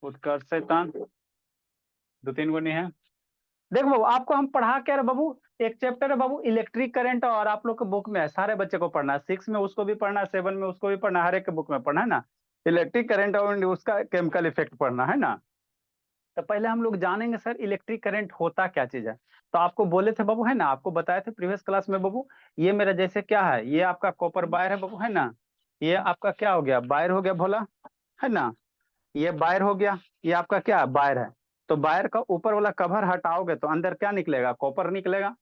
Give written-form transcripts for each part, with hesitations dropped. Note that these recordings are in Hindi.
उत्कर्ष शैतान 2-3 गो नहीं है। देखो बाबू, आपको हम पढ़ा क्या रहे बाबू, एक चैप्टर है बाबू इलेक्ट्रिक करंट, और आप लोग के बुक में है, सारे बच्चे को पढ़ना है, 6 में उसको भी पढ़ना है, 7 में उसको भी पढ़ना है, हर एक के बुक में पढ़ना है ना। इलेक्ट्रिक करंट और उसका केमिकल इफेक्ट पढ़ना है ना। तो पहले हम लोग जानेंगे सर इलेक्ट्रिक करंट होता क्या चीज है। तो आपको बोले थे बाबू, है ना, आपको बताए थे प्रीवियस क्लास में बाबू, ये मेरा जैसे क्या है, ये आपका कॉपर वायर है बाबू, है ना। ये आपका क्या हो गया, वायर हो गया भोला, है ना। ये वायर हो गया, ये आपका क्या वायर है। तो वायर का ऊपर वाला कवर हटाओगे तो अंदर क्या निकलेगा, कॉपर निकलेगा।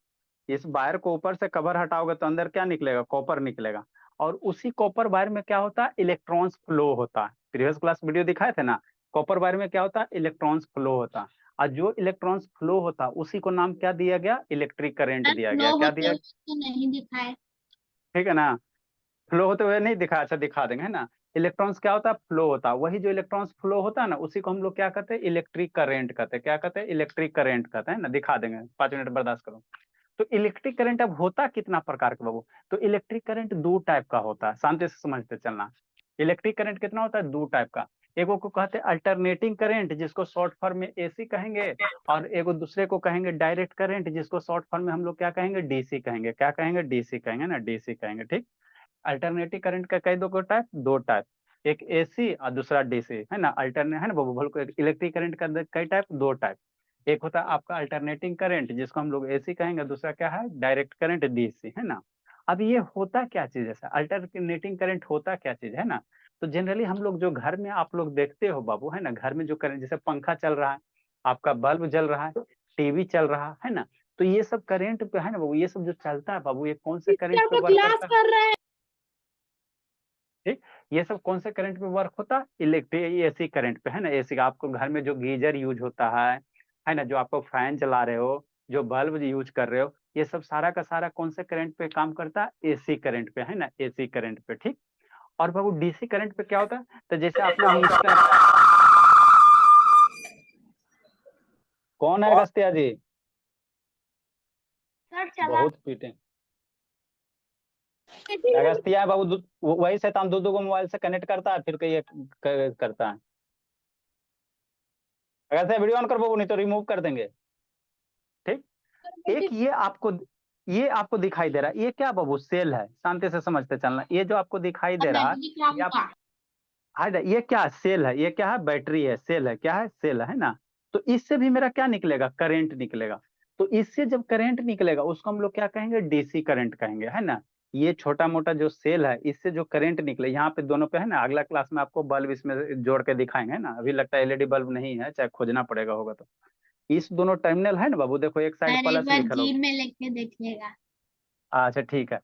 इस वायर को ऊपर से कवर हटाओगे तो अंदर क्या निकलेगा, कॉपर निकलेगा। और उसी कॉपर वायर में क्या होता है, इलेक्ट्रॉन्स फ्लो होता है। प्रीवियस क्लास वीडियो दिखाए थे ना, कॉपर वायर में क्या होता है, इलेक्ट्रॉन्स फ्लो होता है। और जो इलेक्ट्रॉन्स फ्लो होता है उसी को नाम क्या दिया गया, इलेक्ट्रिक करंट दिया फ्लो गया। क्या होते दिया, हुए तो नहीं दिखाए। ठीक है ना। फ्लो होते हुए नहीं दिखा, अच्छा दिखा देंगे, है ना। इलेक्ट्रॉन्स क्या होता है, फ्लो होता है, वही जो इलेक्ट्रॉन्स फ्लो होता है ना, उसी को हम लोग क्या कहते हैं, इलेक्ट्रिक करंट कहते हैं। क्या कहते हैं, इलेक्ट्रिक करंट कहते हैं ना, दिखा देंगे, 5 मिनट बर्दाश्त करो। तो इलेक्ट्रिक करंट अब होता कितना प्रकार का बाबू, तो इलेक्ट्रिक करंट 2 टाइप का होता है, शांति से समझते चलना। इलेक्ट्रिक करंट कितना होता है, 2 टाइप का। एगो को कहते हैं अल्टरनेटिंग करंट, जिसको शॉर्ट फॉर्म में एसी कहेंगे। और एगो दूसरे को कहेंगे डायरेक्ट करंट, जिसको शॉर्ट फॉर्म में हम लोग क्या कहेंगे, डीसी कहेंगे। क्या कहेंगे, डीसी कहेंगे ना, डीसी कहेंगे, ठीक। अल्टरनेटिव करंट का कई दो टाइप, एक एसी और दूसरा डीसी, है ना। अल्टरनेट है ना बाबू, बोल को इलेक्ट्रिक करंट का कई टाइप, 2 टाइप। एक होता है आपका अल्टरनेटिंग करंट, जिसको हम लोग एसी कहेंगे, दूसरा क्या है, डायरेक्ट करंट, डीसी, है ना। अब ये होता क्या चीज है, अल्टरनेटिंग करंट होता क्या चीज है ना। तो जनरली हम लोग जो घर में आप लोग देखते हो बाबू, है ना, घर में जो करंट, जैसे पंखा चल रहा है, आपका बल्ब जल रहा है, टीवी चल रहा है ना। तो ये सब करंट पे है ना बाबू, ये सब जो चलता है बाबू, ये कौन से करंट पे तो वर्क क्लास करता है, कर रहे हैं। ठीक। ये सब कौन से करंट पे वर्क होता है, इलेक्ट्रिक एसी करंट पे, है ना। एसी का आपको घर में जो गीजर यूज होता है ना, जो आपको फैन चला रहे हो, जो बल्ब यूज कर रहे हो, ये सब सारा का सारा कौन से करंट पे काम करता है, एसी करंट पे, है ना, एसी करंट पे, ठीक। और बाबू डीसी करंट पे क्या होता है, तो जैसे आप लोग मिक्सर, कौन है अगस्त्या जी, सर चला। बहुत पीटे अगस्त्या बाबू, वही शैतान दो दो को मोबाइल से कनेक्ट करता है, फिर ये करता है। अगस्त्या वीडियो ऑन कर बाबू, नहीं तो रिमूव कर देंगे, ठीक। एक ये आपको दिखाई दे रहा है, ये क्या बाबू, सेल है, शांति से समझते चलना। ये जो आपको दिखाई अब दे मैं रहा है, भी ये आप, दिखाऊंगा। हाय ये क्या सेल है, ये क्या है, बैटरी है, सेल है, क्या है, सेल है ना। तो इससे भी मेरा क्या निकलेगा, करंट निकलेगा। तो इससे जब करंट निकलेगा उसको हम लोग क्या कहेंगे, डीसी करंट कहेंगे, है ना। ये छोटा मोटा जो सेल है, इससे जो करंट निकले, यहाँ पे दोनों पे, है ना, अगला क्लास में आपको बल्ब इसमें जोड़ के दिखाएंगे ना। अभी लगता है एलईडी बल्ब नहीं है, चाहे खोजना पड़ेगा होगा तो। इस दोनों टर्मिनल है ना बाबू, देखो एक साइड सर एक प्लस बार लिखल जी होगा, में लेके देखिएगा। अच्छा ठीक है,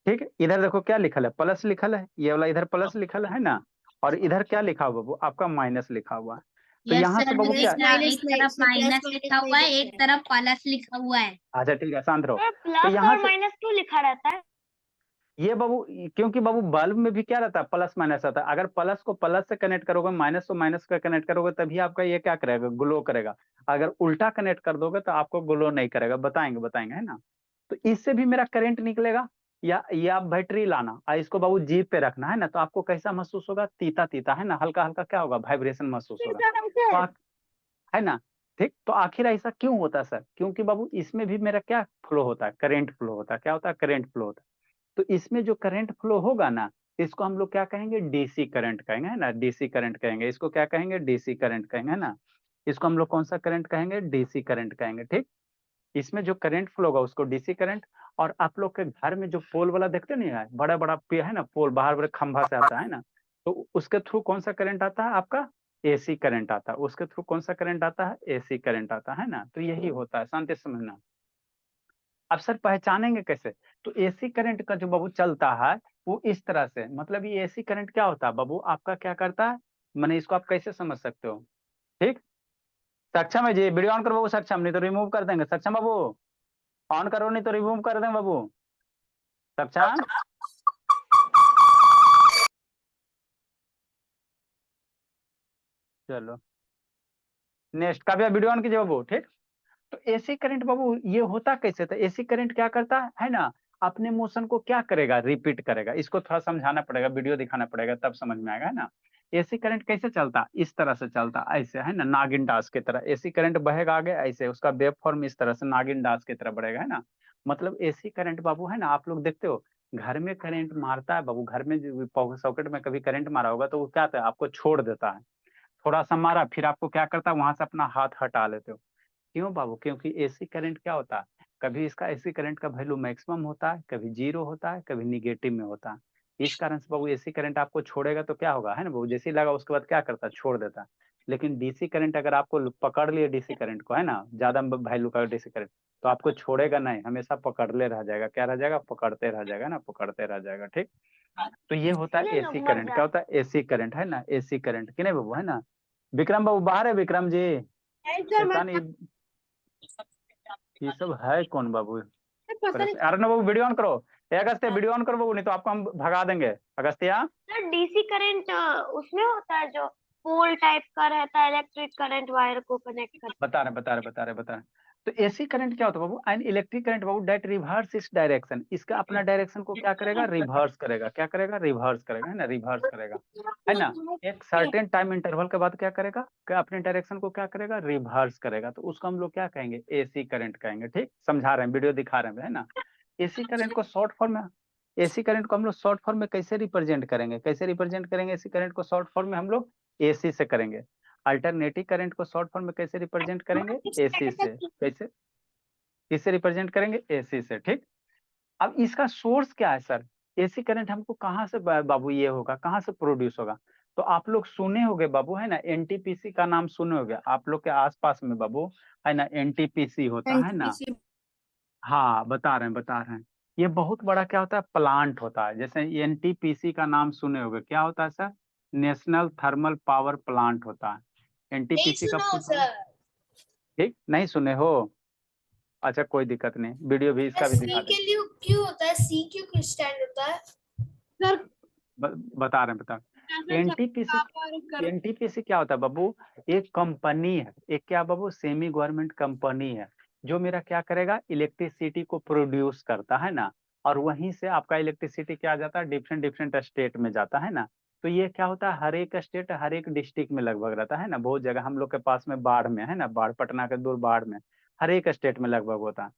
ठीक है। इधर देखो क्या लिखल है, प्लस लिखल है, ये वाला इधर प्लस लिखल है ना। और इधर क्या लिखा हुआ बाबू, आपका माइनस लिखा हुआ है। तो यस यहाँ से सर, बाबू क्या, एक तरफ माइनस लिखा हुआ है, एक तरफ प्लस लिखा हुआ है। अच्छा ठीक है, शांत रहो। तो प्लस यहाँ और से माइनस क्यों लिखा रहता है? ये बाबू, क्योंकि बाबू बल्ब में भी क्या रहता है, प्लस माइनस रहता है। अगर प्लस को प्लस से कनेक्ट करोगे, माइनस को माइनस से कनेक्ट करोगे, तभी आपका ये क्या करेगा, ग्लो करेगा। अगर उल्टा कनेक्ट कर दोगे तो आपको ग्लो नहीं करेगा, बताएंगे बताएंगे, है ना। तो इससे भी मेरा करंट निकलेगा। या ये आप बैटरी लाना और इसको बाबू जीप पे रखना, है ना, तो आपको कैसा महसूस होगा, तीता तीता, है ना, हल्का हल्का क्या होगा, वाइब्रेशन महसूस होगा। तो है ना, ठीक। तो आखिर ऐसा क्यों होता है सर, क्योंकि बाबू इसमें भी मेरा क्या फ्लो होता है, करंट फ्लो होता है। क्या होता है, करंट फ्लो होता है। तो इसमें जो करंट फ्लो होगा ना, इसको हम लोग क्या कहेंगे, डीसी करंट कहेंगे, है ना, डीसी करंट कहेंगे। इसको क्या कहेंगे, डीसी करंट कहेंगे, है ना। इसको हम लोग कौन सा करंट कहेंगे, डीसी करंट कहेंगे, ठीक। इसमें जो करंट फ्लो होगा उसको डीसी करंट। और आप लोग के घर में जो पोल वाला देखते नहीं है, बड़ा बड़ा पे है ना, पोल बाहर बड़े खंभा से आता है ना। तो उसके थ्रू कौन सा करंट आता है, आपका एसी करंट आता है। उसके थ्रू कौन सा करंट आता है, एसी करंट आता है ना। तो यही होता है, शांति से समझना। अब सर पहचानेंगे कैसे, तो एसी करंट का जो बाबू चलता है वो इस तरह से, मतलब ये एसी करंट क्या होता है बाबू, आपका क्या करता है, मैंने इसको आप कैसे समझ सकते हो, ठीक। सक्षम है जी, वीडियो ऑन करो बाबू, सक्षम, नहीं तो रिमूव कर देंगे, सक्षम बाबू, ऑन करो नहीं तो रिमूव कर देंगे बाबू, सक्षम। चलो नेक्स्ट का भी वीडियो ऑन कीजिए बाबू, ठीक। तो एसी करंट बाबू ये होता कैसे था, एसी करंट क्या करता है ना, अपने मोशन को क्या करेगा, रिपीट करेगा। इसको थोड़ा समझाना पड़ेगा, वीडियो दिखाना पड़ेगा, तब समझ में आएगा, है ना। एसी करंट कैसे चलता, इस तरह से चलता, ऐसे है ना, नागिन दास की तरह एसी करंट बहेगा आगे ऐसे, उसका वेव फॉर्म इस तरह से नागिन दास की तरह बढ़ेगा, है ना। मतलब एसी करंट बाबू है ना, आप लोग देखते हो घर में करंट मारता है बाबू, घर में सॉकेट में कभी करंट मारा होगा तो वो क्या होता है, आपको छोड़ देता है, थोड़ा सा मारा फिर आपको क्या करता है, वहां से अपना हाथ हटा लेते हो। क्यों बाबू, क्योंकि एसी करंट क्या होता है, कभी इसका एसी करंट का वैल्यू मैक्सिमम होता है, कभी जीरो होता है, कभी निगेटिव में होता है। इस कारण से बाबू एसी करंट आपको छोड़ेगा तो क्या होगा, है ना बाबू, जैसे ही लगा उसके बाद क्या करता है, छोड़ देता है। लेकिन डीसी करंट अगर आपको पकड़ लिए डीसी करंट को, है ना, ज्यादा वैल्यू का डीसी करंट, तो आपको छोड़ेगा नहीं, हमेशा पकड़ले रह जाएगा, क्या रह जाएगा, पकड़ते रह जाएगा ना, पकड़ते रह जाएगा, ठीक। तो ये होता है एसी करंट, क्या होता है, एसी करंट, है ना, एसी करंट कि नहीं बाबू, है ना। विक्रम बाबू बाहर है, विक्रम जी, पता नहीं ये सब है कौन बाबू, अरे ना बाबू वीडियो ऑन करो, अगस्त्य वीडियो ऑन करो बाबू, नहीं तो आपको हम भगा देंगे, अगस्त्या। सर डीसी करंट उसमें होता है जो पोल टाइप का रहता है, इलेक्ट्रिक करंट वायर को कनेक्ट करता बता रहे। तो एसी करंट क्या होता है बाबू, एंड इलेक्ट्रिक करंट बाबू डेट रिवर्स इस डायरेक्शन, इसका अपना डायरेक्शन को क्या करेगा, रिवर्स करेगा, क्या करेगा, रिवर्स करेगा, है ना, रिवर्स करेगा, है ना। एक सर्टेन टाइम इंटरवल के बाद क्या करेगा, क्या अपने डायरेक्शन को क्या करेगा, रिवर्स करेगा, तो उसको हम लोग क्या कहेंगे, एसी करंट कहेंगे, ठीक, समझा रहे हैं, वीडियो दिखा रहे हैं, है ना। एसी करंट को शॉर्ट फॉर्म में, एसी करंट को हम लोग शॉर्ट फॉर्म में कैसे रिप्रेजेंट करेंगे, कैसे रिप्रेजेंट करेंगे एसी करंट को शॉर्ट फॉर्म में, हम लोग एसी से करेंगे। अल्टरनेटिव करंट को शॉर्ट फॉर्म में कैसे रिप्रेजेंट करेंगे, एसी से, कैसे, किससे रिप्रेजेंट करेंगे, एसी से, ठीक। अब इसका सोर्स क्या है सर, एसी करंट हमको कहाँ से बाबू ये होगा, कहाँ से प्रोड्यूस होगा। तो आप लोग सुने होंगे बाबू, है ना, एनटीपीसी का नाम सुने होंगे आप लोग के आसपास में बाबू, है ना, एनटीपीसी होता है ना। हाँ बता रहे हैं, ये बहुत बड़ा क्या होता है, प्लांट होता है, जैसे एनटीपीसी का नाम सुने होंगे, क्या होता है sir, national thermal power plant होता है, एनटीपीसी का फुल फॉर्म, ठीक, नहीं सुने हो, अच्छा कोई दिक्कत नहीं, वीडियो भी इसका भी सी दिखा के देंगे। लिए क्यों होता है, सी क्यों स्टैंड होता है सर? बता रहे हैं। एनटीपीसी क्या होता है बाबू, एक कंपनी है, एक क्या बाबू, सेमी गवर्नमेंट कंपनी है, जो मेरा क्या करेगा, इलेक्ट्रिसिटी को प्रोड्यूस करता है ना, और वहीं से आपका इलेक्ट्रिसिटी क्या जाता है, डिफरेंट डिफरेंट स्टेट में जाता है ना। तो ये क्या होता है, हर एक स्टेट, हर एक डिस्ट्रिक्ट में लगभग रहता है ना, बहुत जगह हम लोग के पास में बाढ़ में, है ना, बाढ़, पटना के दूर बाढ़ में, हर एक स्टेट में लगभग होता है।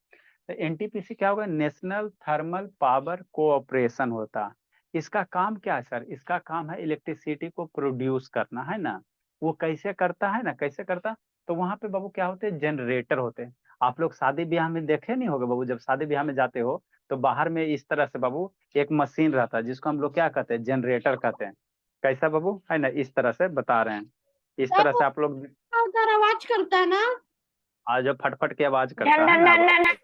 तो एनटीपीसी क्या होगा, नेशनल थर्मल पावर कोऑपरेशन होता है। इसका काम क्या है सर, इसका काम है इलेक्ट्रिसिटी को प्रोड्यूस करना, है ना। वो कैसे करता है ना, कैसे करता, तो वहां पे बाबू क्या होते हैं, जनरेटर होते हैं। आप लोग शादी ब्याह में देखे नहीं होगे बाबू, जब शादी ब्याह में जाते हो तो बाहर में इस तरह से बाबू एक मशीन रहता है, जिसको हम लोग क्या कहते हैं, जनरेटर कहते हैं। कैसा बाबू, है ना, इस तरह से बता रहे हैं, इस तरह से आप लोग, आवाज करता है ना, आज जो फटफट की आवाज करता है ना, आवाज,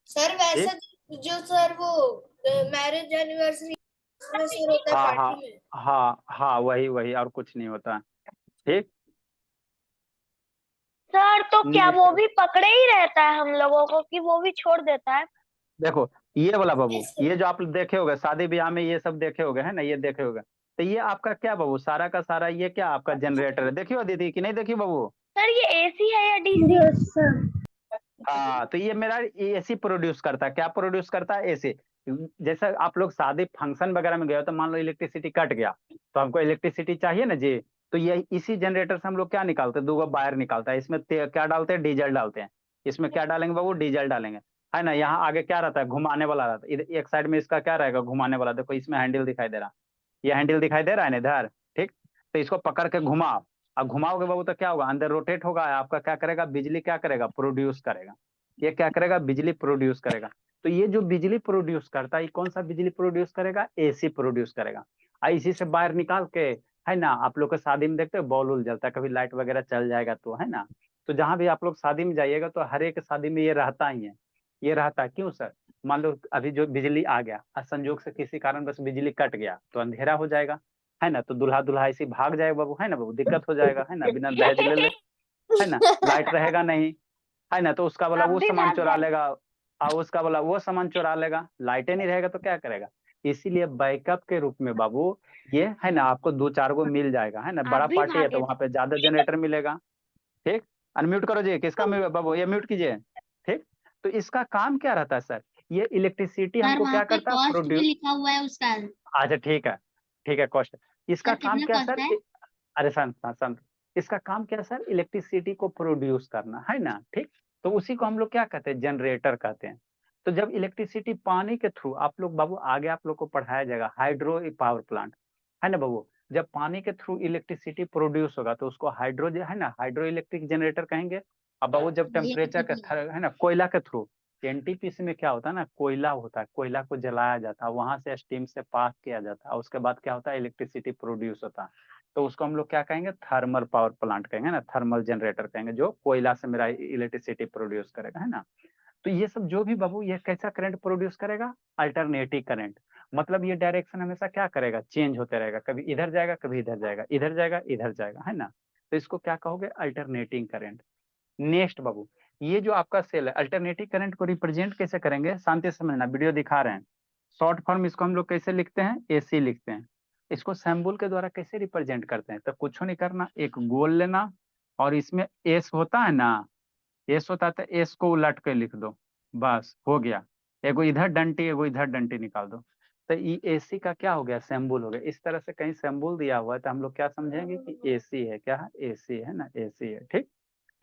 सर वैसा जो सर वो मैरिज एनिवर्सरी में सर होता है हाँ हाँ पार्टी में। हाँ वही वही, और कुछ नहीं होता, ठीक। सर तो क्या नेक्स्ट, वो भी पकड़े ही रहता है हम लोगों को कि वो भी छोड़ देता है? देखो ये वाला बाबू, ये जो आप देखे होगे शादी ब्याह में, ये सब देखे होगे, है ना, ये देखे होगे, तो ये आपका क्या बाबू, सारा का सारा ये क्या आपका जनरेटर है, देखियो दीदी कि नहीं देखियो बाबू। सर ये एसी है या डीसी? हाँ तो ये मेरा एसी प्रोड्यूस करता है, क्या प्रोड्यूस करता है, एसी। जैसे आप लोग शादी फंक्शन वगैरह में गए हो, तो मान लो इलेक्ट्रिसिटी कट गया, तो हमको इलेक्ट्रिसिटी चाहिए ना जी, तो ये इसी जनरेटर से हम लोग क्या निकालते हैं, 2 वायर निकालता है, इसमें क्या डालते हैं, डीजल डालते हैं, इसमें क्या डालेंगे बाबू, डीजल डालेंगे, है ना। यहाँ आगे क्या रहता है, घुमाने वाला रहता है, इधर एक साइड में इसका क्या रहेगा, घुमाने वाला, देखो इसमें हैंडल दिखाई दे रहा, ये हैंडल दिखाई दे रहा है ना इधर, ठीक। तो इसको पकड़ के घुमाओ, अब घुमाओगे बाबू तो क्या होगा, अंदर रोटेट होगा, आपका क्या करेगा, बिजली क्या करेगा, प्रोड्यूस करेगा, ये क्या करेगा, बिजली प्रोड्यूस करेगा। तो ये जो बिजली प्रोड्यूस करता है, ये कौन सा बिजली प्रोड्यूस करेगा, एसी प्रोड्यूस करेगा। इसी से बाहर निकाल के, है ना, आप लोग के शादी में देखते हो बॉल उल जलता है, कभी लाइट वगैरह चल जाएगा तो, है ना। तो जहां भी आप लोग शादी में जाइएगा तो हर एक शादी में ये रहता ही है, ये रहता है, क्यों सर, मान लो अभी जो बिजली आ गया और संजोग से किसी कारण बस बिजली कट गया तो अंधेरा हो जाएगा, है ना, तो दूल्हा दुल्हा ऐसे भाग जाएगा बाबू, है ना बाबू, दिक्कत हो जाएगा, है ना, बिना दहेज ले ले, है ना, लाइट रहेगा नहीं, है ना, तो उसका बोला अब वो भी सामान भाग चुरा जाए। लेगा, और उसका बोला वो सामान चुरा लेगा, लाइटें नहीं रहेगा तो क्या करेगा। इसीलिए बैकअप के रूप में बाबू ये, है ना, आपको 2-4 गो मिल जाएगा, है ना, आप बड़ा भी पार्टी है तो भागे वहां पे ज्यादा जनरेटर मिलेगा, ठीक। अनम्यूट करो जी, किसका बाबू, ये म्यूट कीजिए, ठीक। तो इसका काम क्या रहता है सर, ये इलेक्ट्रिसिटी सर हमको वहाँ क्या पे करता है, कॉस्ट भी प्रोड्यूस, लिखा हुआ है उसका। अच्छा ठीक है, ठीक है, कॉस्ट, इसका सर काम कितना क्या कॉस्ट सर, है? अरे शांत शांत शांत। इसका काम क्या है सर, इलेक्ट्रिसिटी को प्रोड्यूस करना है ना, ठीक। तो उसी को हम लोग क्या कहते हैं, जनरेटर कहते हैं। तो जब इलेक्ट्रिसिटी पानी के थ्रू, आप लोग बाबू आगे आप लोग को पढ़ाया जाएगा हाइड्रो पावर प्लांट, है ना बाबू। जब पानी के थ्रू इलेक्ट्रिसिटी प्रोड्यूस होगा तो उसको हाइड्रो है ना, हाइड्रो इलेक्ट्रिक जनरेटर कहेंगे। अब बाबू जब टेम्परेचर का है ना, कोयला के थ्रू, एनटीपीसी में क्या होता है ना, कोयला होता है, कोयला को जलाया जाता है, वहां से स्टीम से पास किया जाता है, उसके बाद क्या होता है, इलेक्ट्रिसिटी प्रोड्यूस होता है। तो उसको हम लोग क्या कहेंगे, थर्मल पावर प्लांट कहेंगे ना, थर्मल जनरेटर कहेंगे, जो कोयला से मेरा इलेक्ट्रिसिटी प्रोड्यूस करेगा, है ना। तो ये सब जो भी बाबू, ये कैसा करंट प्रोड्यूस करेगा, अल्टरनेटिंग करंट। मतलब ये डायरेक्शन हमेशा क्या करेगा, चेंज होते रहेगा, कभी इधर जाएगा, कभी इधर जाएगा, इधर जाएगा, इधर जाएगा, है ना। तो इसको क्या कहोगे, अल्टरनेटिंग करंट। नेक्स्ट बाबू, ये जो आपका सेल है, अल्टरनेटिंग करंट को रिप्रेजेंट कैसे करेंगे, शांति से समझना, वीडियो दिखा रहे हैं। शॉर्ट फॉर्म इसको हम लोग कैसे लिखते हैं, एसी लिखते हैं। इसको सिंबल के द्वारा कैसे रिप्रेजेंट करते हैं, तो कुछ नहीं करना, एक गोल लेना, और इसमें एस होता है ना, एस होता है तो एस को उलट के लिख दो, बस हो गया। एगो इधर डंटी, एगो इधर डंटी निकाल दो। तो ये एसी का क्या हो गया, सिंबल हो गया। इस तरह से कहीं सिंबल दिया हुआ है तो हम लोग क्या समझेंगे कि एसी है, क्या है, एसी है ना, एसी है, ठीक।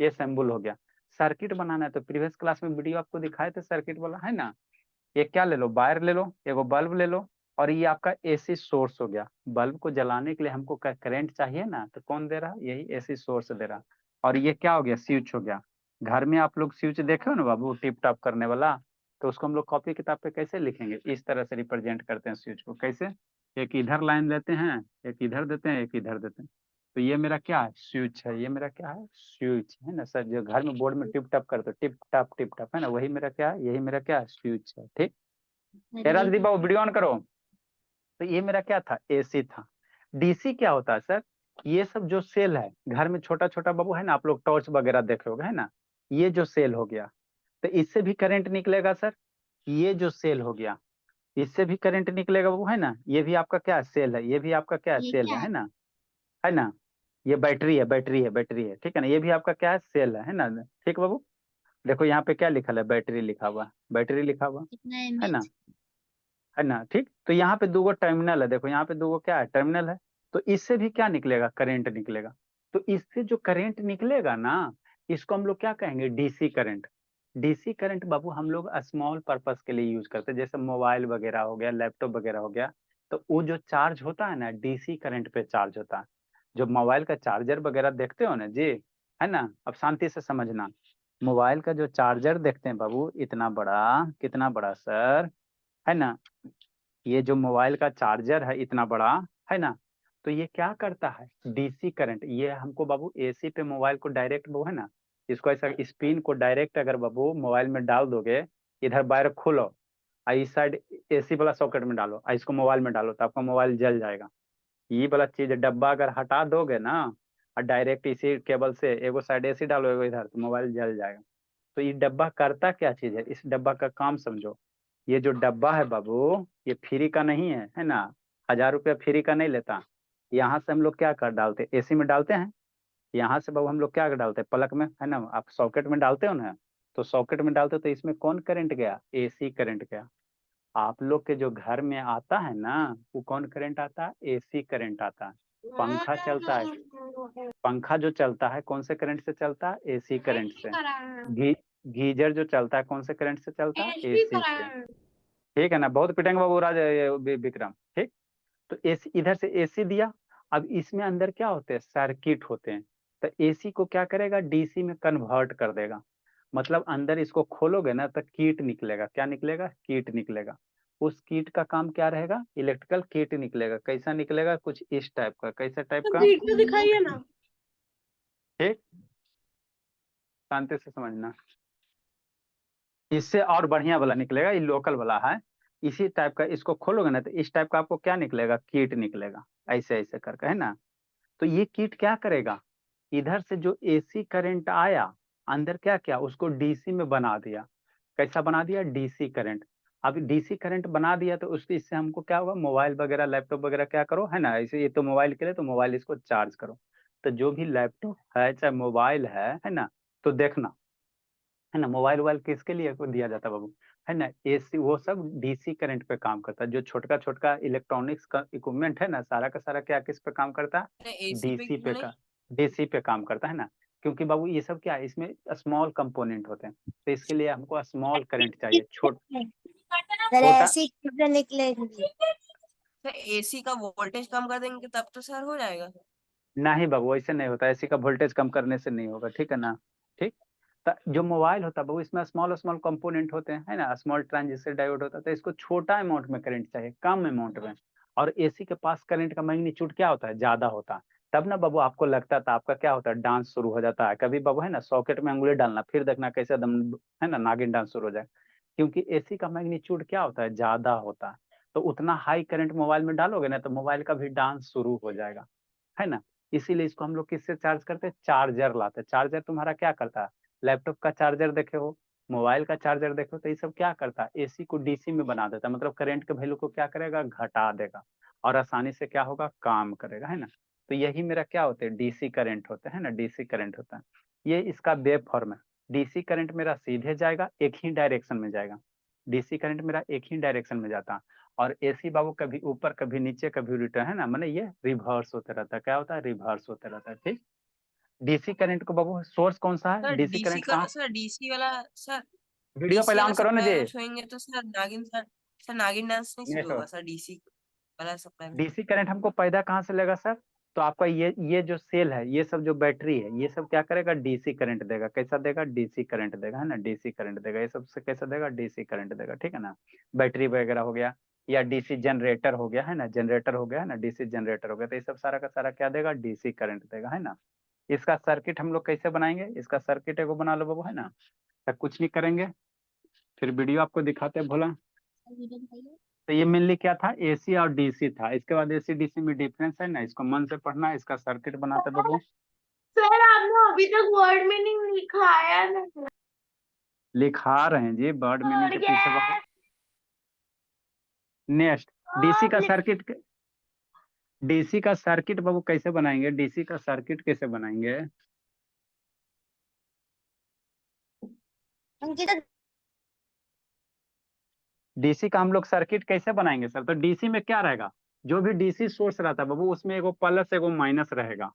ये सिंबल हो गया। सर्किट बनाना है तो प्रीवियस क्लास में वीडियो आपको दिखाए थे सर्किट वाला, है ना। ये क्या ले लो, वायर ले लो, एगो बल्ब ले लो, और ये आपका एसी सोर्स हो गया। बल्ब को जलाने के लिए हमको करंट चाहिए ना, तो कौन दे रहा, यही एसी सोर्स दे रहा। और ये क्या हो गया, स्विच हो गया। घर में आप लोग स्विच देखे हो ना बाबू, टिप टॉप करने वाला, तो उसको हम लोग कॉपी किताब पे कैसे लिखेंगे, इस तरह से रिप्रेजेंट करते हैं स्विच को, कैसे, एक इधर लाइन लेते हैं, एक इधर देते हैं, एक इधर देते हैं। तो ये मेरा क्या है, स्विच है, ये मेरा क्या है, स्विच है ना सर। जो घर में बोर्ड में टिप टॉप करते हो, टिप टॉप है ना, वही मेरा क्या है, यही मेरा क्या है, स्विच है, ठीक। राजदीप बाबू वीडियो ऑन करो। तो ये मेरा क्या था, एसी था। डीसी क्या होता है सर, ये सब जो सेल है घर में छोटा छोटा बाबू, है ना, आप लोग टॉर्च वगैरह देख रहे होगे, है ना। ये जो सेल हो गया, तो इससे भी करंट निकलेगा सर। ये जो सेल हो गया, इससे भी करंट निकलेगा बाबू, है ना। ये भी आपका क्या है, सेल है, ये भी आपका क्या है, ये सेल क्या है है? ना, है ना। ये बैटरी है, बैटरी है, बैटरी है, ठीक है ना, ये भी आपका क्या है, सेल है ना। ठीक बाबू, देखो यहाँ पे क्या लिखा है, बैटरी लिखा हुआ, बैटरी लिखा हुआ, कितना है ना, एमएच? है ना, ठीक। तो यहाँ पे दूगो टर्मिनल है, देखो यहाँ पे दूगो क्या है, टर्मिनल है। तो इससे भी क्या निकलेगा, करंट निकलेगा। तो इससे जो करंट निकलेगा ना, इसको हम लोग क्या कहेंगे, डीसी करंट। डीसी करंट बाबू हम लोग स्मॉल पर्पस के लिए यूज करते हैं, जैसे मोबाइल वगैरह हो गया, लैपटॉप वगैरह हो गया। तो वो जो चार्ज होता है ना, डीसी करंट पे चार्ज होता है। जो मोबाइल का चार्जर वगैरह देखते हो ना जी, है ना, अब शांति से समझना। मोबाइल का जो चार्जर देखते हैं बाबू, इतना बड़ा, कितना बड़ा सर, है ना। ये जो मोबाइल का चार्जर है इतना बड़ा, है ना। तो ये क्या करता है, डीसी करंट, ये हमको बाबू एसी पे मोबाइल को डायरेक्ट, वो है ना, इसको ऐसा स्पिन को डायरेक्ट अगर बाबू मोबाइल में डाल दोगे, इधर वायर खोलो, और इस साइड एसी वाला सॉकेट में डालो, और इसको मोबाइल में डालो, तो आपका मोबाइल जल जाएगा। ये वाला चीज डब्बा अगर हटा दोगे ना, और डायरेक्ट इसी केबल से एगो साइड एसी डालो, एगो इधर, तो मोबाइल जल जाएगा। तो ये डब्बा करता क्या चीज है, इस डब्बा का काम समझो। ये जो डब्बा है बाबू, ये फ्री का नहीं है ना, 1000 रुपया फ्री का नहीं लेता। यहाँ से हम लोग क्या कर डालते, एसी में डालते हैं। यहाँ से बाबू हम लोग क्या कर डालते हैं, प्लग में, है ना, आप सॉकेट में डालते हो ना। तो सॉकेट में डालते हो तो इसमें कौन करंट गया, एसी करंट गया। आप लोग के जो घर में आता है ना, वो कौन करंट आता है, एसी करंट आता है। पंखा चलता है, पंखा जो चलता है कौन से करंट से चलता है, एसी करंट से। गी, गीजर जो चलता है कौन से करंट से चलता है, एसी से। ठीक है ना, बहुत पिटेंगे बाबू राज, विक्रम, ठीक। तो एसी, इधर से एसी दिया। अब इसमें अंदर क्या होते हैं, सर्किट होते हैं। तो एसी को क्या करेगा, डीसी में कन्वर्ट कर देगा। मतलब अंदर इसको खोलोगे ना तो कीट निकलेगा, क्या निकलेगा, कीट निकलेगा। उस कीट का काम क्या रहेगा, इलेक्ट्रिकल कीट निकलेगा। कैसा निकलेगा, कुछ इस टाइप का, कैसा टाइप का, वीडियो दिखाइए ना। ठीक। शांति से समझना, इससे और बढ़िया वाला निकलेगा, ये लोकल वाला है। इसी टाइप का इसको खोलोगे ना तो इस टाइप का आपको क्या निकलेगा, कीट निकलेगा, ऐसे ऐसे करके, है ना। तो ये कीट क्या करेगा, इधर से जो एसी करंट आया, अंदर क्या क्या उसको डीसी में बना दिया। कैसा बना दिया, डीसी करंट। अब डीसी करंट बना दिया तो उसके, इससे हमको क्या होगा, मोबाइल वगैरह लैपटॉप वगैरह क्या करो, है ना, ऐसे ये तो मोबाइल के लिए, तो मोबाइल इसको चार्ज करो। तो जो भी लैपटॉप है चाहे मोबाइल है ना, तो देखना, है ना, मोबाइल वोबाइल किसके लिए को दिया जाता है बाबू, है ना। एसी वो सब डीसी करंट पे काम करता है। जो छोटका छोटका इलेक्ट्रॉनिक्स का इक्विपमेंट है ना, सारा का सारा क्या किस पे काम करता है, एसी पे डीसी क्यों पे नहीं? का डीसी पे काम करता है ना। क्योंकि बाबू ये सब क्या है, इसमें स्मॉल कंपोनेंट होते हैं, तो इसके लिए हमको स्मॉल करंट चाहिए, छोटा। ऐसी कितने निकलेंगी? तो एसी का वोल्टेज कम कर देंगे तब तो सर हो जाएगा। नहीं बाबू, ऐसे नहीं होता, एसी का वोल्टेज कम करने से नहीं होगा, ठीक है ना। ठीक। जो मोबाइल होता है बाबू, इसमें स्मॉल स्मॉल कंपोनेंट होते हैं, है ना, स्मॉल ट्रांजिस्टर डायोड होता है, तो इसको छोटा अमाउंट में करंट चाहिए, कम अमाउंट में। और एसी के पास करंट का मैग्नीट्यूड क्या होता है, ज्यादा होता है। तब ना बाबू आपको लगता था आपका क्या होता है, डांस शुरू हो जाता है कभी बाबू, है ना, सॉकेट में अंगुली डालना, फिर देखना कैसे दम, है ना, नागिन डांस शुरू हो जाए। क्योंकि एसी का मैग्नीट्यूड क्या होता है, ज्यादा होता है। तो उतना हाई करंट मोबाइल में डालोगे ना, तो मोबाइल का भी डांस शुरू हो जाएगा, है ना। इसीलिए इसको हम लोग किससे चार्ज करते हैं, चार्जर लाते हैं। चार्जर तुम्हारा क्या करता है, लैपटॉप का चार्जर देखे हो, मोबाइल का चार्जर देखो, तो ये सब क्या करता है, एसी को डीसी में बना देता है, मतलब करंट के वैल्यू को क्या करेगा, घटा देगा, और आसानी से क्या होगा, काम करेगा, है ना। तो यही मेरा क्या होता है, डीसी करंट होता है ना, डीसी करंट होता है। ये इसका वेव फॉर्म है। डीसी करंट मेरा सीधे जाएगा, एक ही डायरेक्शन में जाएगा। डीसी करंट मेरा एक ही डायरेक्शन में जाता है। और एसी बाबू कभी ऊपर कभी नीचे कभी रिटर्न, है ना, मैंने ये रिवर्स होते रहता है, क्या होता है, रिवर्स होते रहता है, ठीक। डीसी करंट को बाबू सोर्स कौन सा है, सर डीसी डीसी करंट का कहाँ, सर डीसी वाला सर वीडियो डीसी पहले वाला ऑन करो ना जी। सप्लाई छुएंगे तो सर नागिन सर नागिन डांस नहीं शुरू होगा सर डीसी वाला सप्लाई में। डीसी करंट हमको पैदा कहाँ से लेगा सर, तो आपका ये जो सेल है, ये सब जो बैटरी है, ये सब क्या करेगा, डीसी करंट देगा। कैसा देगा, डीसी करंट देगा, है ना, डीसी करंट देगा। ये सब से कैसा देगा, डीसी करंट देगा, ठीक है ना। बैटरी वगैरह हो गया, या डीसी जनरेटर हो गया, है ना, जनरेटर हो गया, है ना, डीसी जनरेटर हो गया, तो ये सब सारा का सारा क्या देगा, डीसी करंट देगा, है ना। इसका सर्किट हम लोग कैसे बनाएंगे, इसका सर्किट एगो बना लो बाबू, है ना। तो कुछ नहीं करेंगे, फिर वीडियो आपको दिखाते हैं भोला। तो ये मेनली क्या था, एसी और डीसी था। इसके बाद एसी डीसी में डिफरेंस है ना, इसको मन से पढ़ना, इसका सर्किट बनाते बाबू। सर आपने अभी तक वर्ड मीनिंग लिखाया नहीं। लिखा रहे हैं जी, वर्ड मीनिंग के पीछे बाबू। नेक्स्ट, डीसी का सर्किट, डीसी का सर्किट बाबू कैसे बनाएंगे, डीसी का सर्किट कैसे बनाएंगे। अंकिता डीसी का हम लोग सर्किट कैसे बनाएंगे सर, तो डीसी में क्या रहेगा, जो भी डीसी सोर्स रहता है बाबू, उसमें एगो प्लस एगो माइनस रहेगा।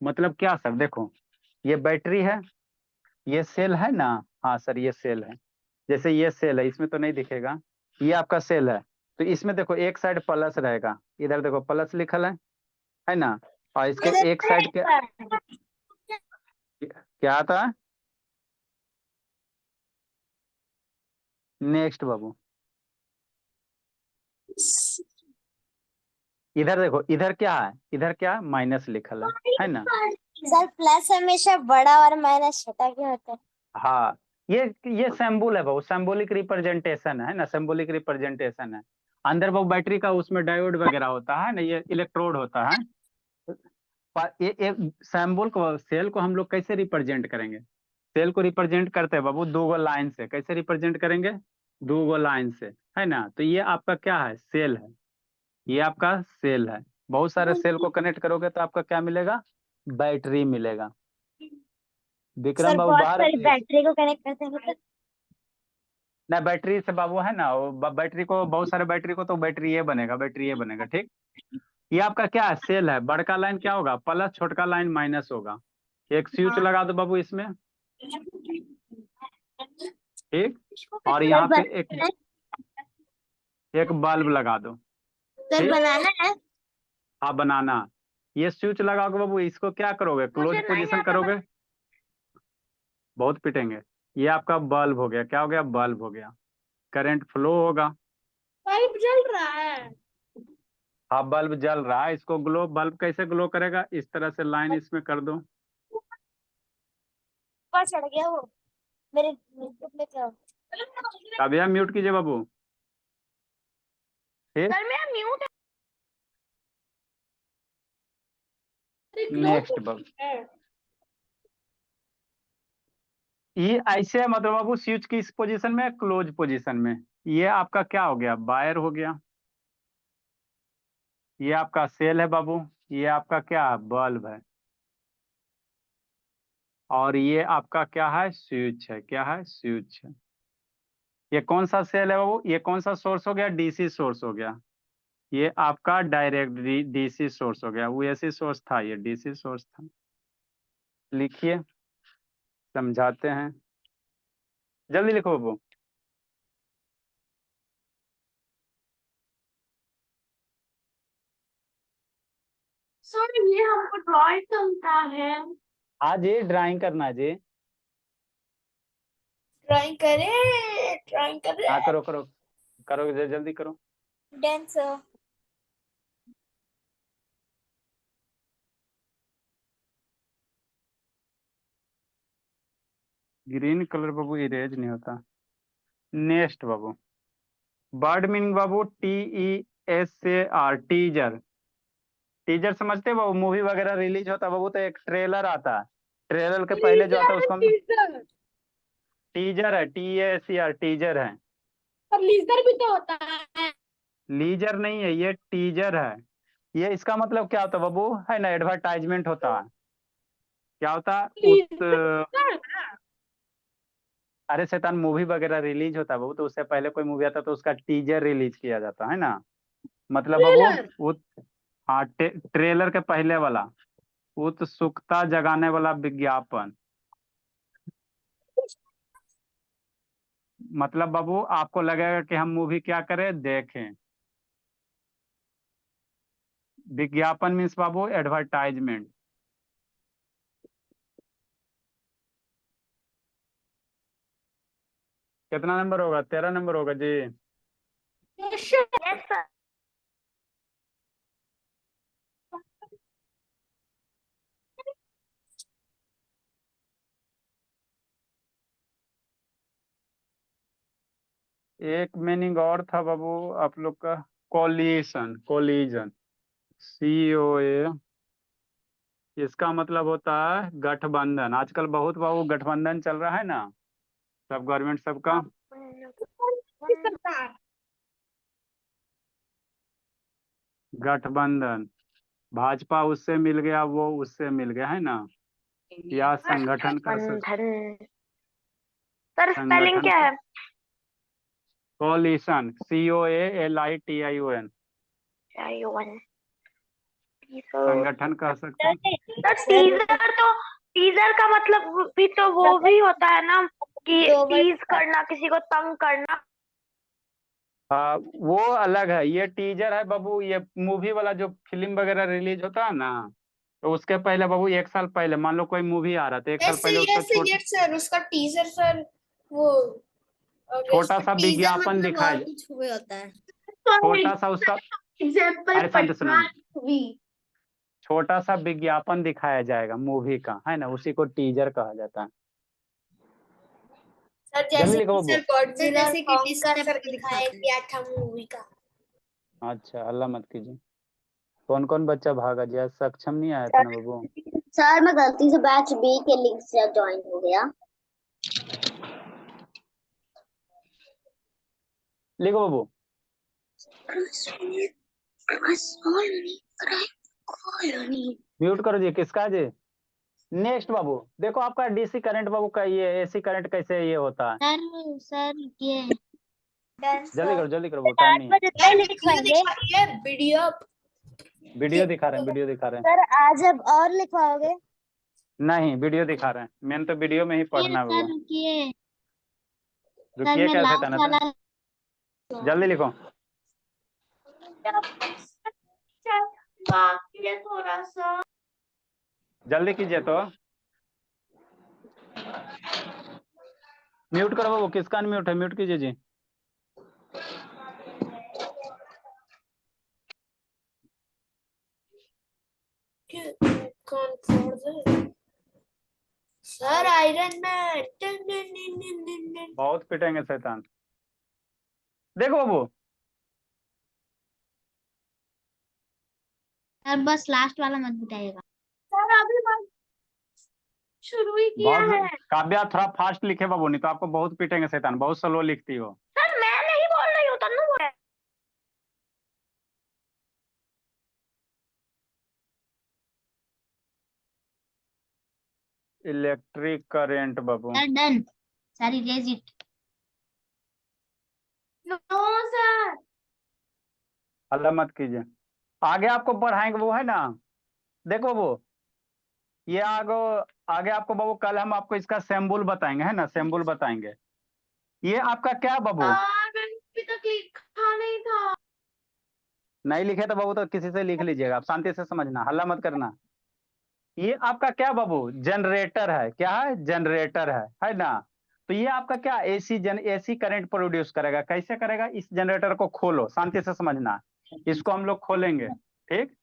मतलब क्या सर, देखो ये बैटरी है, ये सेल है ना, हाँ सर ये सेल है। जैसे ये सेल है, इसमें तो नहीं दिखेगा, ये आपका सेल है। तो इसमें देखो एक साइड प्लस रहेगा, इधर देखो प्लस लिखल है ना। और इसके एक साइड क्या आता है, नेक्स्ट बाबू, इधर देखो, इधर क्या है, इधर क्या माइनस लिखल है ना। सर प्लस हमेशा बड़ा और माइनस छोटा क्यों होता है? हाँ, ये सिंबल है बाबू, सिंबॉलिक रिप्रेजेंटेशन है ना, सिंबॉलिक रिप्रेजेंटेशन है। अंदर बाबू बैटरी का उसमें डायोड वगैरह होता है ना, ये इलेक्ट्रोड होता है। ये सिंबल को, सेल को हम लोग कैसे रिप्रेजेंट करेंगे, सेल को रिप्रेजेंट करते हैं बाबू दो गो लाइन से। कैसे रिप्रेजेंट करेंगे, दो गो लाइन से, है ना। तो ये आपका क्या है, सेल है, ये आपका सेल है। बहुत सारे सेल को कनेक्ट करोगे तो आपका क्या मिलेगा, बैटरी मिलेगा। विक्रम सर बाबू बहुत बाहर, सारी बैटरी को कनेक्ट करते हैं ना बैटरी से बाबू, है ना, बैटरी को, बहुत सारे बैटरी को तो बैटरी ये बनेगा, बैटरी ये बनेगा, ठीक। ये आपका क्या है, सेल है। बड़का लाइन क्या होगा, प्लस, छोटका लाइन माइनस होगा। एक स्विच लगा दो बाबू इसमें, ठीक। और यहाँ पे एक बल्ब लगा दो, सर ठीक। बनाना है। हाँ बनाना, ये स्विच लगाओगे बाबू, इसको क्या करोगे, क्लोज मुझे नहीं पोजीशन आता करोगे, बहुत पिटेंगे। ये आपका बल्ब हो गया, क्या हो गया, बल्ब हो गया, करंट फ्लो होगा। बल्ब जल रहा है। हाँ बल्ब जल रहा है, इसको ग्लो, बल्ब कैसे ग्लो करेगा, इस तरह से लाइन इसमें कर दो। ऊपर चढ़ गया वो मेरे यूट्यूब में क्या अब यह म्यूट कीजिए बाबू, ठीक। सर मेरा म्यूट नेक्स्ट बाबू, है। ये ऐसे है, मतलब बाबू स्विच की इस पोजीशन में, क्लोज पोजीशन में। ये आपका क्या हो गया, वायर हो गया। ये आपका सेल है बाबू, ये आपका क्या है, बल्ब है। और ये आपका क्या है, स्विच है, क्या है, स्विच है। ये कौन सा सेल है बाबू, ये कौन सा सोर्स हो गया, डीसी सोर्स हो गया। ये आपका डायरेक्ट डीसी सोर्स हो गया, वो ऐसी सोर्स था, ये डीसी सोर्स था। लिखिए, समझाते हैं, जल्दी लिखो बाबू। सर ये हमको ड्राइंग करना है। आज ये ड्राइंग करना है जी। ड्राइंग करे, ड्राइंग कर हाँ करो करो करो, जल्दी करो। डांस। ग्रीन कलर बाबू इरेज नहीं होता। नेक्स्ट बाबू, वर्ड मीनिंग बाबू, TESAR, टीजर। टीजर समझते हैं बाबू, मूवी वगैरह रिलीज होता है बाबू तो एक ट्रेलर आता है, ट्रेलर के पहले जो आता है उसको हम टीजर है, TASER, टीजर है। लीजर भी तो होता है। लीजर नहीं है, ये टीजर है। ये इसका मतलब क्या होता है बाबू, है ना, एडवर्टाइजमेंट होता है। क्या होता है अरे शैतान, मूवी वगैरह रिलीज होता है बाबू तो उससे पहले कोई मूवी आता तो उसका टीजर रिलीज किया जाता है ना। मतलब बाबू वो, हाँ ट्रेलर के पहले वाला, उत्सुकता जगाने वाला विज्ञापन। मतलब बाबू आपको लगेगा कि हम मूवी क्या करें, देखें। विज्ञापन मीन्स बाबू एडवर्टाइजमेंट। कितना नंबर होगा, 13 नंबर होगा जी। Yes sir. एक मीनिंग और था बाबू आप लोग का, कोलिशन, कोलिजन, COA। इसका मतलब होता है गठबंधन। आजकल बहुत बाबू गठबंधन चल रहा है ना, सब गवर्नमेंट सबका। गठबंधन, भाजपा उससे मिल गया, वो उससे मिल गया, है ना, या संगठन कर सकते, बंधन। सर स्पेलिंग संगठन, क्या है? कोलिशन, COALITION, संगठन कह सकते हैं। सर टीजर तो, टीजर का मतलब भी तो वो भी होता है ना कि टीज करना, किसी को तंग करना। वो अलग है, ये टीजर है बाबू, ये मूवी वाला जो फिल्म वगैरह रिलीज होता है ना, तो उसके पहले बाबू 1 साल पहले, मान लो कोई मूवी आ रहा था 1 साल पहले, उसका सर उसका टीजर सर वो छोटा सा टीजर विज्ञापन मतलब दिखाया, और कुछ हुए होता है। छोटा सा उसका, एग्जाम्पल अरे शांत सुनो, मूवी। छोटा सा विज्ञापन दिखाया जाएगा मूवी का, है ना, उसी को टीजर कहा जाता है। सर जल्दी जैसे लिखो कि बाबू। सर गॉडजिला जैसे कि कॉन्ग का टीजर सर पे दिखाया दिखाते हैं। गया था मूवी का। अच्छा अल्लाह मत कीजिए। कौन कौन बच्चा भागा जी, आज सक्षम नहीं आया था ना बाबू। सर मैं गलती से बैच बी के लिंक से ज्वाइन हो गया। लिखो बाबू। म्यूट करो जी, किसका जी। नेक्स्ट बाबू, देखो आपका DC करंट बाबू का, ये AC करंट कैसे ये होता है। सर ये जल्दी करो बाबू, टाइम नहीं है। वीडियो वीडियो दिखा रहे हैं, वीडियो दिखा रहे हैं। सर आज अब और लिखवाओगे? नहीं वीडियो दिखा रहे हैं, मैंने तो वीडियो में ही पढ़ना है बाबू। रुकिए रुकिए मैं कैसे लास्ट था, वाला जल्दी लिखो। बाकी है थोड़ा सा। जल्दी कीजिए तो। म्यूट करो बाबू, किसका अनम्यूट है, म्यूट कीजिए जी। कौन फोड़ दे? Sir iron man. बहुत पिटेंगे शैतान। देखो बाबू, सर बस लास्ट वाला मत बताइएगा। सर अभी बस शुरू ही किया है। काव्या थोड़ा फास्ट लिखे बाबू, नहीं तो आपको बहुत पिटेंगे शैतान, बहुत स्लो लिखती हो। सर मैं नहीं बोल रही हूँ, तन्नू बोल रहा है। Electric current Babu. Sir done, sir erase it. Sir. हल्ला मत कीजिए। आगे आपको पढ़ाएंगे वो है ना, देखो वो ये आगे आपको बाबू कल हम आपको इसका सिंबल बताएंगे, है ना, सिंबल बताएंगे। ये आपका क्या बाबू, अभी तक लिखा नहीं था। नहीं लिखे तो बाबू तो किसी से लिख लीजिएगा, आप शांति से समझना, हल्ला मत करना। ये आपका क्या बाबू, जनरेटर है, क्या है, जनरेटर है ना। तो ये आपका क्या एसी करंट प्रोड्यूस करेगा, कैसे करेगा, इस जनरेटर को खोलो, शांति से समझना, इसको हम लोग खोलेंगे, ठीक।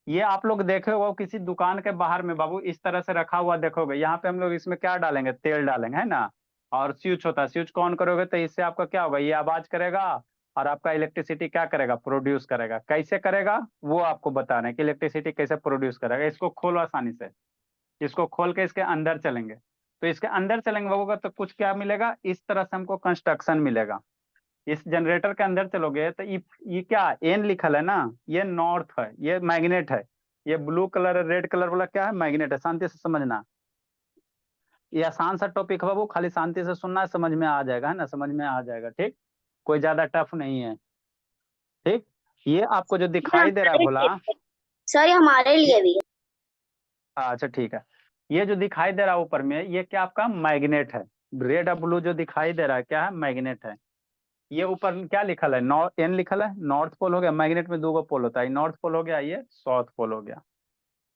ये आप लोग देखे हो किसी दुकान के बाहर में बाबू इस तरह से रखा हुआ देखोगे, यहाँ पे हम लोग इसमें क्या डालेंगे, तेल डालेंगे, है ना। और स्विच होता है, स्विच को ऑन करोगे तो इससे आपका क्या होगा, ये आवाज करेगा और आपका इलेक्ट्रिसिटी क्या करेगा, प्रोड्यूस करेगा। कैसे करेगा वो आपको बता रहे हैं कि इलेक्ट्रिसिटी कैसे प्रोड्यूस करेगा। इसको खोलो आसानी से, इसको खोल के इसके अंदर चलेंगे, तो इसके अंदर चलेंगे बाबू तो कुछ क्या मिलेगा, इस तरह से हमको कंस्ट्रक्शन मिलेगा। इस जनरेटर के अंदर चलोगे तो ये क्या एन लिखल है ना, ये नॉर्थ है, ये मैग्नेट है, ये ब्लू कलर रेड कलर वाला क्या है, मैग्नेट है। शांति से समझना, ये आसान सा टॉपिक है बाबू, खाली शांति से सुनना, समझ में आ जाएगा, है ना, समझ में आ जाएगा, ठीक। कोई ज्यादा टफ नहीं है, ठीक। ये आपको जो दिखाई दे रहा है भोला, सर ये हमारे लिए भी है। अच्छा ठीक है, ये जो दिखाई दे रहा है ऊपर में, ये क्या आपका मैग्नेट है। रेड और ब्लू जो दिखाई दे रहा है क्या है, मैग्नेट है। ये ऊपर क्या लिखल है, नॉर्थ एन लिखल है, नॉर्थ पोल हो गया, मैग्नेट में 2 पोल होता है, नॉर्थ पोल हो गया, ये साउथ पोल हो गया।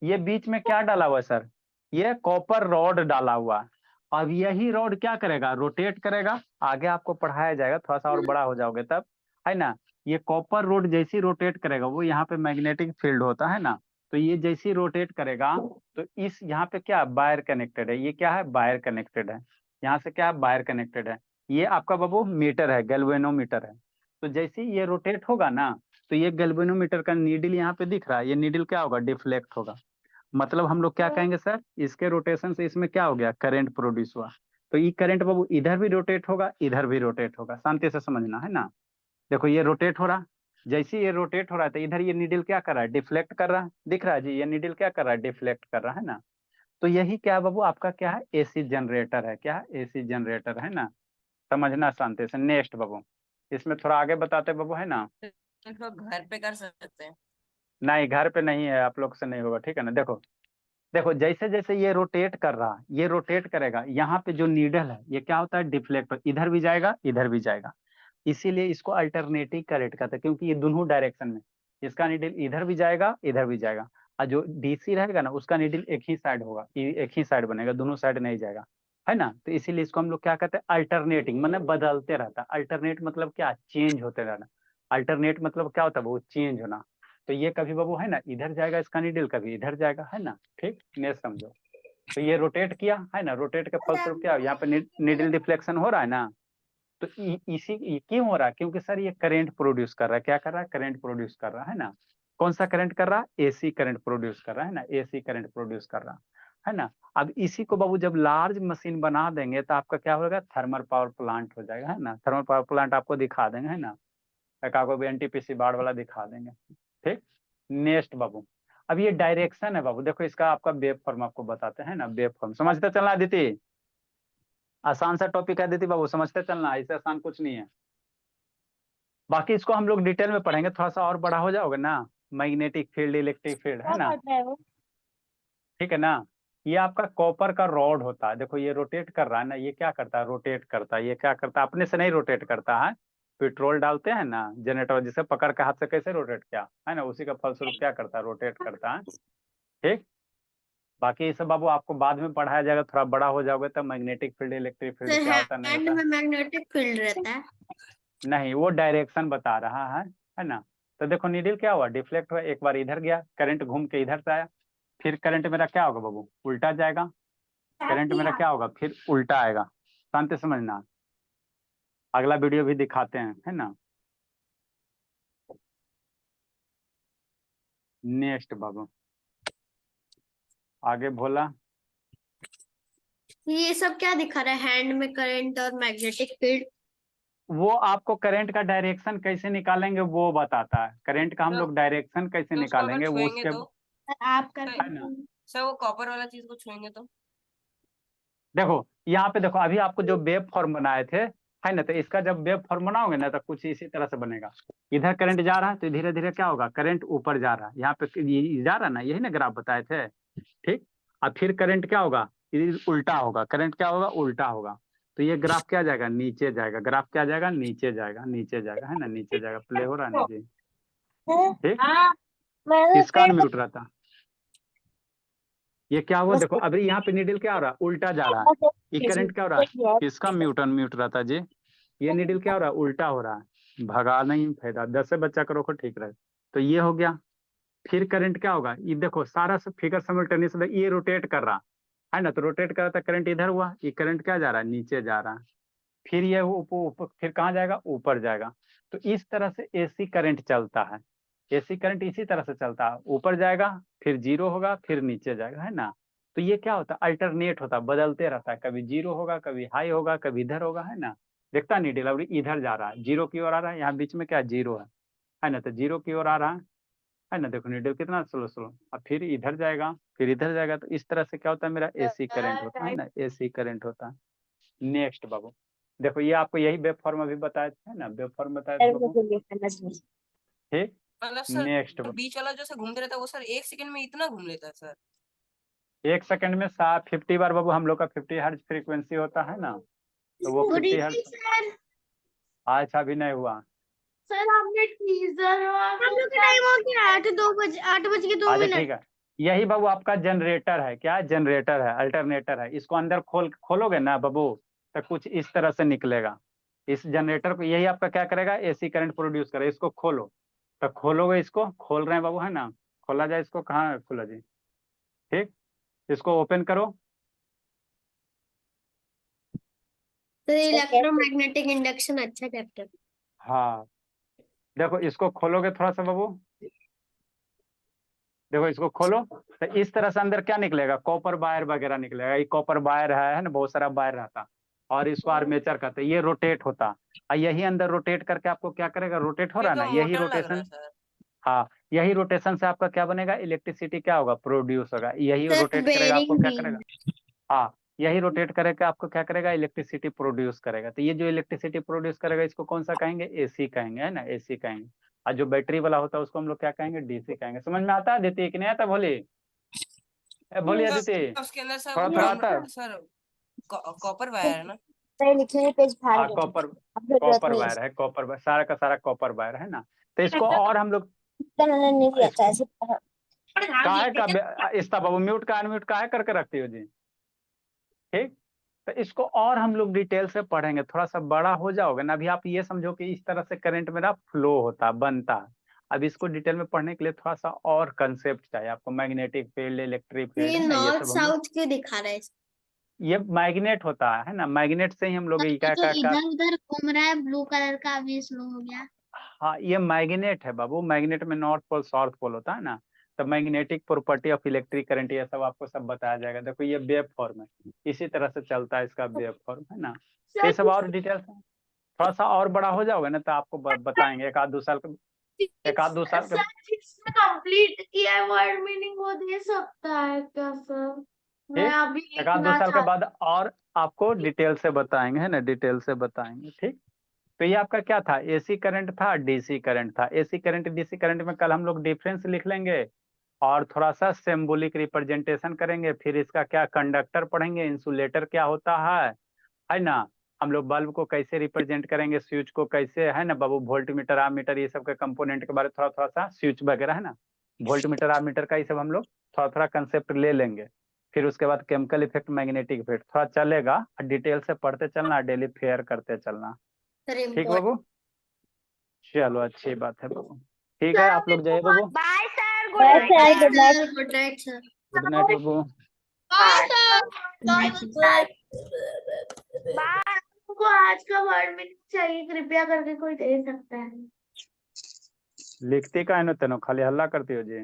ये बीच में क्या डाला हुआ है सर, ये कॉपर रॉड डाला हुआ है। अब यही रॉड क्या करेगा, रोटेट करेगा, आगे आपको पढ़ाया जाएगा, थोड़ा सा और बड़ा हो जाओगे तब, है ना। ये कॉपर रोड जैसे ही रोटेट करेगा, वो यहाँ पे मैग्नेटिक फील्ड होता है ना, तो ये जैसे ही रोटेट करेगा तो इस यहाँ पे क्या वायर कनेक्टेड है, ये क्या है, वायर कनेक्टेड है, यहाँ से क्या है, वायर कनेक्टेड है। ये आपका बाबू मीटर है, गैल्वेनोमीटर है। तो जैसे ही ये रोटेट होगा ना, तो ये गैल्वेनोमीटर का नीडल यहाँ पे दिख रहा है, ये नीडल क्या होगा, डिफ्लेक्ट होगा। मतलब हम लोग क्या कहेंगे सर, इसके रोटेशन से इसमें क्या हो गया, करंट प्रोड्यूस हुआ। तो ये करंट बाबू इधर भी रोटेट होगा, इधर भी रोटेट होगा, शांति से समझना, है ना। देखो ये रोटेट हो रहा, जैसे ये रोटेट हो रहा है तो इधर ये नीडल क्या कर रहा है, डिफ्लेक्ट कर रहा है, दिख रहा है जी, ये नीडल क्या कर रहा है, डिफ्लेक्ट कर रहा है ना। तो यही क्या है बाबू, आपका क्या है, एसी जनरेटर है, क्या है, एसी जनरेटर, है ना। समझना शांति से। नेक्स्ट बाबू, इसमें थोड़ा आगे बताते बाबू, है ना। इसको घर पे कर सकते हैं। नहीं घर पे नहीं है, आप लोग से नहीं होगा, ठीक है ना। देखो देखो जैसे जैसे ये रोटेट कर रहा, ये रोटेट करेगा, यहाँ पे जो नीडल है ये क्या होता है, डिफ्लेक्ट, इधर भी जाएगा इधर भी जाएगा। इसीलिए इसको अल्टरनेटिव करंट कहते हैं, क्योंकि ये दोनों डायरेक्शन में, इसका नीडल इधर भी जाएगा इधर भी जाएगा। और जो डीसी रहेगा ना, उसका नीडल एक ही साइड होगा, एक ही साइड बनेगा, दोनों साइड नहीं जाएगा, है ना। तो इसीलिए इसको हम लोग क्या कहते हैं, अल्टरनेटिंग, मतलब बदलते रहता है। अल्टरनेट मतलब क्या, चेंज होते रहना। अल्टरनेट मतलब क्या होता है, वो चेंज होना। तो ये कभी बाबू है ना इधर जाएगा इसका नीडल, कभी इधर जाएगा, है ना, ठीक, नेक्स्ट समझो। तो ये रोटेट किया है ना, रोटेट के फलस्वरूप क्या यहाँ पे नीडल डिफ्लेक्शन हो रहा है ना। तो क्यों हो रहा है, क्योंकि सर ये करंट प्रोड्यूस कर रहा है, क्या कर रहा है, करंट प्रोड्यूस कर रहा है ना। कौन सा करंट कर रहा है, एसी करंट प्रोड्यूस कर रहा है ना, एसी करंट प्रोड्यूस कर रहा है ना। अब इसी को बाबू जब लार्ज मशीन बना देंगे तो आपका क्या होगा, थर्मल पावर प्लांट हो जाएगा, है ना। थर्मल पावर प्लांट आपको दिखा देंगे, है ना, एक आपको भी एनटीपीसी बाढ़ वाला दिखा देंगे, ठीक। नेक्स्ट बाबू, अब ये डायरेक्शन है बाबू, देखो इसका आपका वेव फॉर्म आपको बताते हैं ना, वेव फॉर्म समझते चलना अदिति, आसान सा टॉपिक है अदिति बाबू, समझते चलना, ऐसे आसान कुछ नहीं है। बाकी इसको हम लोग डिटेल में पढ़ेंगे, थोड़ा सा और बड़ा हो जाओगे ना, मैग्नेटिक फील्ड, इलेक्ट्रिक फील्ड, है ना, ठीक है ना। ये आपका कॉपर का रॉड होता है, देखो ये रोटेट कर रहा है ना, ये क्या करता है, रोटेट करता है, ये क्या करता है, अपने से नहीं रोटेट करता है, पेट्रोल डालते हैं ना जनरेटर, जिसे पकड़ के हाथ से कैसे रोटेट किया है ना, उसी का फलस्वरूप क्या करता है, रोटेट करता है, ठीक। बाकी ये सब बाबू आपको बाद में पढ़ाया जाएगा, थोड़ा बड़ा हो जाओगे तब मैग्नेटिक फील्ड, इलेक्ट्रिक फील्ड क्या होता है, नहीं हैंड होता में मैग्नेटिक फील्ड रहता है। नहीं, वो डायरेक्शन बता रहा है ना। तो देखो नीडल क्या हुआ, डिफ्लेक्ट हुआ, एक बार इधर गया, करंट घूम के इधर से आया, फिर करंट मेरा क्या होगा बाबू, उल्टा जाएगा, करंट मेरा क्या होगा, फिर उल्टा आएगा। शांति समझना, अगला वीडियो भी दिखाते हैं, है ना। नेक्स्ट बाबू, आगे भोला, ये सब क्या दिखा रहा है, हैंड में करंट और मैग्नेटिक फील्ड। वो आपको करंट का डायरेक्शन कैसे निकालेंगे वो बताता है, करंट का हम तो- लोग डायरेक्शन कैसे तो उसको अगर निकालेंगे वो छुएंगे उसके, तो आप कर है ना। सर वो कॉपर वाला चीज को छुएंगे तो देखो यहाँ पे देखो, अभी आपको जो वेव फॉर्म बनाए थे, है ना। तो इसका जब वेव फॉर्म बनाओगे ना तो कुछ इसी तरह से बनेगा। इधर करंट जा रहा है तो धीरे धीरे क्या होगा, करंट ऊपर जा रहा है, यहाँ पे ये जा रहा है ना, यही ना ग्राफ बताए थे, ठीक। अब फिर करंट क्या होगा, ये उल्टा होगा, करंट क्या होगा, उल्टा होगा। तो ये ग्राफ क्या जाएगा, नीचे जाएगा, ग्राफ क्या जाएगा, नीचे जाएगा, नीचे जाएगा, है ना, नीचे जाएगा। प्ले हो रहा है ना जी, ठीक। मैंने इसका अनम्यूट रहता, ये क्या हुआ देखो, अभी यहाँ पे नीडल क्या हो रहा है, उल्टा जा रहा है। ये करंट क्या हो रहा है, इसका म्यूट अनम्यूट रहता जी। ये नीडल क्या हो रहा है, उल्टा हो रहा है, भगा नहीं फायदा, 10 से बच्चा करो को ठीक रहे। तो ये हो गया। फिर करंट क्या होगा, ये देखो सारा फिगर सिमुलेटेनियस, ये रोटेट कर रहा है ना, तो रोटेट कर रहा था, करंट इधर हुआ, ये करंट क्या जा रहा है, नीचे जा रहा है। फिर ये ऊपर, फिर कहाँ जाएगा, ऊपर जाएगा। तो इस तरह से एसी करंट चलता है। एसी करंट इसी तरह से चलता है, ऊपर जाएगा, फिर जीरो होगा, फिर नीचे जाएगा, है ना। तो ये क्या होता है, अल्टरनेट होता है, बदलते रहता है, कभी जीरो होगा, कभी हाई होगा, कभी इधर होगा, है ना। देखता नहीं डिलीवरी इधर जा रहा है, जीरो की ओर आ रहा है, यहाँ बीच में क्या जीरो है ना, तो जीरो की ओर आ रहा है ना। देखो नीडल कितना स्लो स्लो, अब फिर इधर जाएगा, फिर इधर जाएगा। तो इस तरह से क्या होता है, मेरा एसी करंट होता है ना, एसी करंट होता है। नेक्स्ट बाबू देखो, ये आपको यही वेब फॉर्म अभी बताया था ना, वेब फॉर्म बताया था बाबू, ठीक। मतलब सर नेक्स्ट बीच वाला जो सर घूमते रहता है वो सर 1 सेकंड में इतना घूम लेता है सर। 1 सेकंड में 50 बार बाबू, हम लोग का 50 हर्ट्ज फ्रीक्वेंसी होता है ना, तो वो 50 हर्ट्ज। सर अच्छा अभी नहीं हुआ, सर हमने टीजर हम लोग का टाइम हो गया 8:02 अच्छा ठीक है। यही बाबू आपका जनरेटर है, क्या जनरेटर है, अल्टरनेटर है। इसको अंदर खोलोगे ना बाबू, तो कुछ इस तरह से निकलेगा। इस जनरेटर को, यही आपका क्या करेगा, एसी करंट प्रोड्यूस करेगा। इसको खोलो, तो खोलोगे, इसको खोल रहे हैं बाबू, है ना। खोला जाए इसको, कहाँ खोला जी, ठीक। इसको ओपन करो, तो इलेक्ट्रोमैग्नेटिक इंडक्शन अच्छा चैप्टर। हाँ। देखो इसको खोलोगे थोड़ा सा बाबू, देखो इसको खोलो, तो इस तरह से अंदर क्या निकलेगा, कॉपर वायर वगैरह निकलेगा। ये कॉपर वायर है ना, बहुत सारा वायर रहता, और इसको आर्मेचर कहते हैं। ये रोटेट होता, और यही अंदर रोटेट करके आपको क्या करेगा, रोटेट हो ये रहा है तो ना, यही मोटर लग रहा है रोटेशन। सर। हाँ, यही रोटेशन से आपका क्या बनेगा, इलेक्ट्रिसिटी क्या होगा, प्रोड्यूस होगा। यही रोटेट करेगा, आपको क्या करेगा, हाँ, यही रोटेट करेगा, आपको क्या करेगा, इलेक्ट्रिसिटी प्रोड्यूस करेगा। तो ये जो इलेक्ट्रिसिटी प्रोड्यूस करेगा, इसको कौन सा कहेंगे, एसी कहेंगे, है ना, एसी कहेंगे। और जो बैटरी वाला होता है उसको हम लोग क्या कहेंगे, डीसी कहेंगे। समझ में आता है अदिति कि नहीं आता, भोली भोली अदिति, उसके अंदर सर थोड़ा वो थोड़ा आता है। सर कॉपर वायर है ना। लिखे हुए पेज फाड़ हाँ दो, कॉपर, अब जरूरत कॉपर नहीं वायर है, कॉपर वायर, सारा का सारा कॉपर वायर है ना। तो इसको और हम लोग है। मैंने नहीं लिया था ऐसे। काहे का इस्ता बाबू, म्यूट का अनम्यूट काहे करके रखती हो जी, ठीक। तो इसको और हम लोग डिटेल से पढ़ेंगे, थोड़ा सा बड़ा हो जाओगे ना। अभी आप ये समझो कि इस तरह से करंट मेरा फ्लो होता, बनता। अब इसको डिटेल में पढ़ने के लिए थोड़ा सा और कंसेप्ट चाहिए आपको, मैग्नेटिक फील्ड, इलेक्ट्रिक फील्ड, है ना, ये नॉर्थ सब हम लोग। साउथ क्यों दिखा रहा है? ये मैग्नेट होता है ना, मैग्नेट से ही हम लोग क्या तो क्या क्या। इधर उधर घूम रहा है, ब्लू कलर का अभी स्लो हो गया। हाँ ये मैग्नेट है बाबू, मैग्नेट में नॉर्थ पोल साउथ पोल होता है ना। तो magnetic property of electric current, ये सब आपको सब बताया जाएगा। देखो ये वेव फॉर्म है, इसी तरह से चलता है इसका वेव फॉर्म, है ना। तो ये सब और डिटेल्स, थोड़ा सा और बड़ा हो जाओगे ना तो आपको बताएंगे। एक आध दो साल एक आध दो साल के जिसने कंप्लीट किया है वर्ड मीनिंग वो दे सकता है क्या सर? मैं ठीक, अभी एक आध दो लिखना साल के चाहती बाद और आपको डिटेल से बताएंगे, है ना, डिटेल से बताएंगे, ठीक। तो ये आपका क्या था, एसी करंट था, डीसी करंट था। एसी करंट डीसी करंट में कल हम लोग डिफरेंस लिख लेंगे, और थोड़ा सा सिंबॉलिक रिप्रेजेंटेशन करेंगे। फिर इसका क्या, कंडक्टर पढ़ेंगे, इंसुलेटर क्या होता है ना। हम लोग बल्ब को कैसे रिप्रेजेंट करेंगे, स्विच को कैसे, है ना बाबू, वोल्ट मीटर, आमीटर, ये सब के कंपोनेंट के बारे में थोड़ा थोड़ा सा, स्विच वगैरह, है ना, वोल्ट मीटर, आमीटर का ये सब हम लोग थोड़ा थोड़ा कंसेप्ट ले लेंगे। फिर उसके बाद केमिकल इफेक्ट, मैग्नेटिक इफेक्ट थोड़ा चलेगा, डिटेल से पढ़ते चलना, डेली फेयर करते चलना, ठीक बाबू। चलो अच्छी बात है बाबू, ठीक है, आप लोग जाइए बाबू, bye sir, goodbye sir, night. Good night. Good night sir. Good night बाबू। बाय। को आज का वर्ड मीनिंग चाहिए, कृपया करके कोई दे सकता है? लिखती का है ना, तेनो खाली हल्ला करती हो जी।